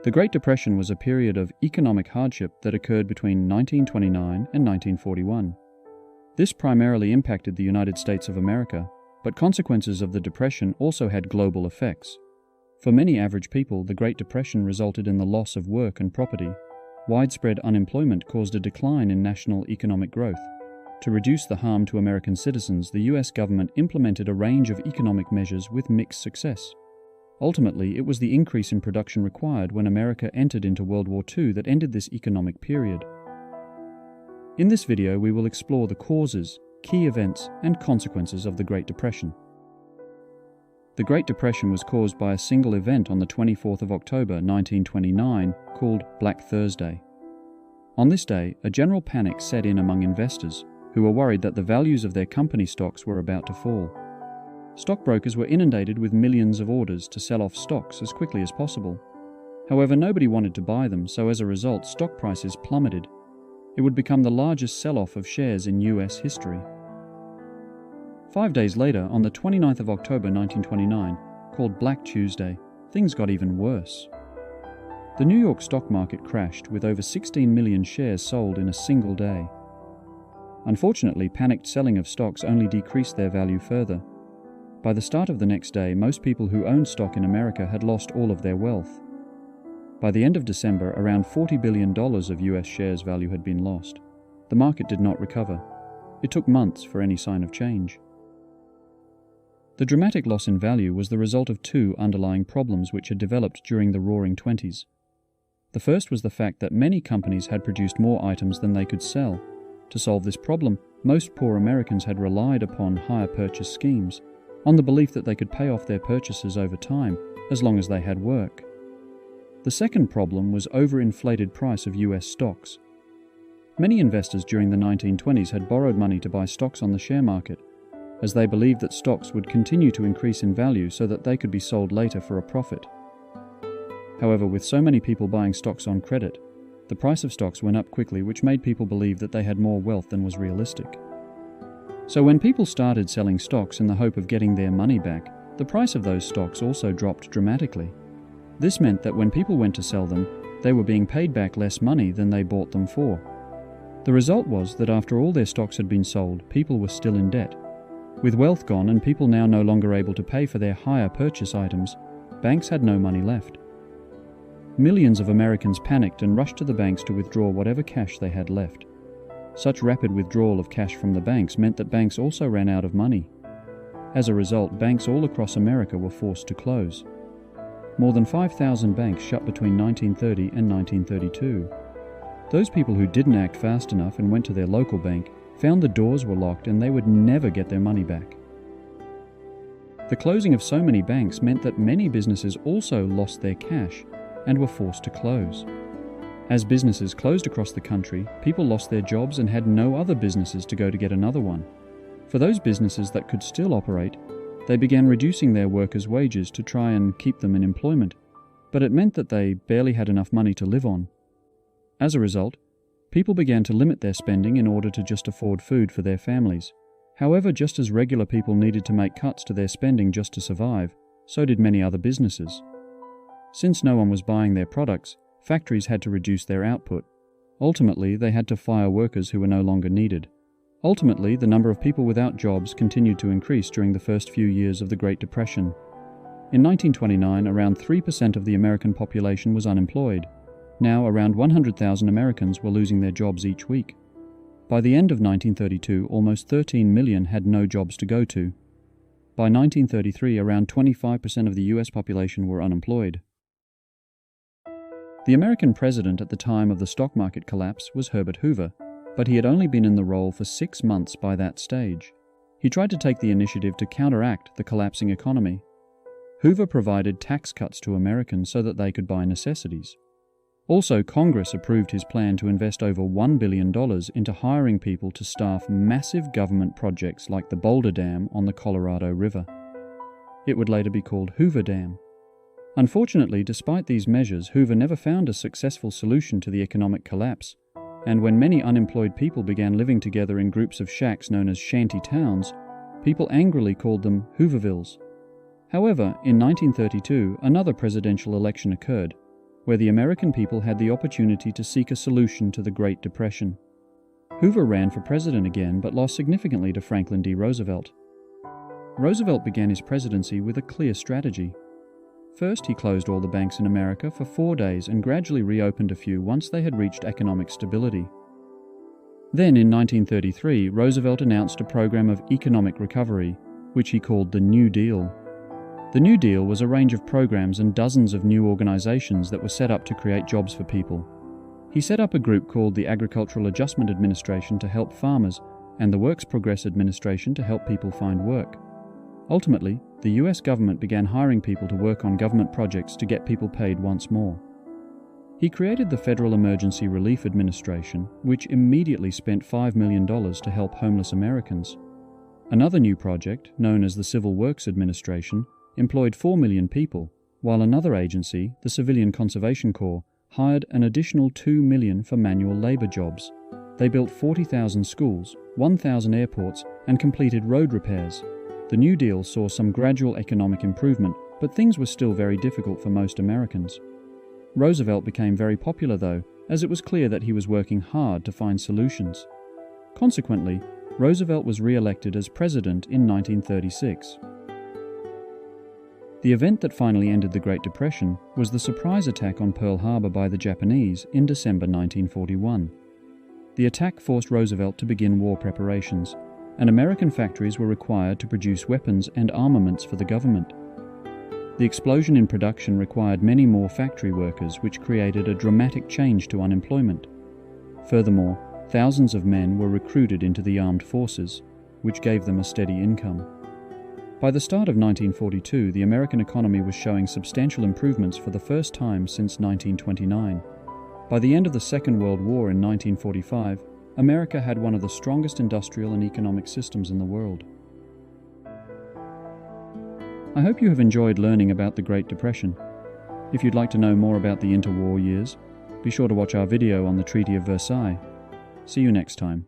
The Great Depression was a period of economic hardship that occurred between 1929 and 1941. This primarily impacted the United States of America, but consequences of the Depression also had global effects. For many average people, the Great Depression resulted in the loss of work and property. Widespread unemployment caused a decline in national economic growth. To reduce the harm to American citizens, the US government implemented a range of economic measures with mixed success. Ultimately, it was the increase in production required when America entered into World War II that ended this economic period. In this video, we will explore the causes, key events, and consequences of the Great Depression. The Great Depression was caused by a single event on the 24th of October 1929 called Black Thursday. On this day, a general panic set in among investors who were worried that the values of their company stocks were about to fall. Stockbrokers were inundated with millions of orders to sell off stocks as quickly as possible. However, nobody wanted to buy them, so as a result, stock prices plummeted. It would become the largest sell-off of shares in US history. 5 days later, on the 29th of October 1929, called Black Tuesday, things got even worse. The New York stock market crashed with over 16 million shares sold in a single day. Unfortunately, panicked selling of stocks only decreased their value further. By the start of the next day, most people who owned stock in America had lost all of their wealth. By the end of December, around $40 billion of US shares value had been lost. The market did not recover. It took months for any sign of change. The dramatic loss in value was the result of two underlying problems which had developed during the Roaring Twenties. The first was the fact that many companies had produced more items than they could sell. To solve this problem, most poor Americans had relied upon hire purchase schemes, on the belief that they could pay off their purchases over time, as long as they had work. The second problem was overinflated price of US stocks. Many investors during the 1920s had borrowed money to buy stocks on the share market, as they believed that stocks would continue to increase in value so that they could be sold later for a profit. However, with so many people buying stocks on credit, the price of stocks went up quickly, which made people believe that they had more wealth than was realistic. So when people started selling stocks in the hope of getting their money back, the price of those stocks also dropped dramatically. This meant that when people went to sell them, they were being paid back less money than they bought them for. The result was that after all their stocks had been sold, people were still in debt. With wealth gone and people now no longer able to pay for their hire purchase items, banks had no money left. Millions of Americans panicked and rushed to the banks to withdraw whatever cash they had left. Such rapid withdrawal of cash from the banks meant that banks also ran out of money. As a result, banks all across America were forced to close. More than 5,000 banks shut between 1930 and 1932. Those people who didn't act fast enough and went to their local bank found the doors were locked and they would never get their money back. The closing of so many banks meant that many businesses also lost their cash and were forced to close. As businesses closed across the country, people lost their jobs and had no other businesses to go to get another one. For those businesses that could still operate, they began reducing their workers' wages to try and keep them in employment, but it meant that they barely had enough money to live on. As a result, people began to limit their spending in order to just afford food for their families. However, just as regular people needed to make cuts to their spending just to survive, so did many other businesses. Since no one was buying their products, factories had to reduce their output. Ultimately, they had to fire workers who were no longer needed. Ultimately, the number of people without jobs continued to increase during the first few years of the Great Depression. In 1929, around 3% of the American population was unemployed. Now, around 100,000 Americans were losing their jobs each week. By the end of 1932, almost 13 million had no jobs to go to. By 1933, around 25% of the US population were unemployed. The American president at the time of the stock market collapse was Herbert Hoover, but he had only been in the role for 6 months by that stage. He tried to take the initiative to counteract the collapsing economy. Hoover provided tax cuts to Americans so that they could buy necessities. Also, Congress approved his plan to invest over $1 billion into hiring people to staff massive government projects like the Boulder Dam on the Colorado River. It would later be called Hoover Dam. Unfortunately, despite these measures, Hoover never found a successful solution to the economic collapse, and when many unemployed people began living together in groups of shacks known as shanty towns, people angrily called them Hoovervilles. However, in 1932, another presidential election occurred. where the American people had the opportunity to seek a solution to the Great Depression. Hoover ran for president again, but lost significantly to Franklin D. Roosevelt. Roosevelt began his presidency with a clear strategy. First, he closed all the banks in America for 4 days and gradually reopened a few once they had reached economic stability. Then, in 1933, Roosevelt announced a program of economic recovery, which he called the New Deal. The New Deal was a range of programs and dozens of new organizations that were set up to create jobs for people. He set up a group called the Agricultural Adjustment Administration to help farmers and the Works Progress Administration to help people find work. Ultimately, the US government began hiring people to work on government projects to get people paid once more. He created the Federal Emergency Relief Administration, which immediately spent $5 million to help homeless Americans. Another new project, known as the Civil Works Administration, employed 4 million people, while another agency, the Civilian Conservation Corps, hired an additional 2 million for manual labor jobs. They built 40,000 schools, 1,000 airports, and completed road repairs. The New Deal saw some gradual economic improvement, but things were still very difficult for most Americans. Roosevelt became very popular, though, as it was clear that he was working hard to find solutions. Consequently, Roosevelt was re-elected as president in 1936. The event that finally ended the Great Depression was the surprise attack on Pearl Harbor by the Japanese in December 1941. The attack forced Roosevelt to begin war preparations, and American factories were required to produce weapons and armaments for the government. The explosion in production required many more factory workers, which created a dramatic change to unemployment. Furthermore, thousands of men were recruited into the armed forces, which gave them a steady income. By the start of 1942, the American economy was showing substantial improvements for the first time since 1929. By the end of the Second World War in 1945, America had one of the strongest industrial and economic systems in the world. I hope you have enjoyed learning about the Great Depression. If you'd like to know more about the interwar years, be sure to watch our video on the Treaty of Versailles. See you next time.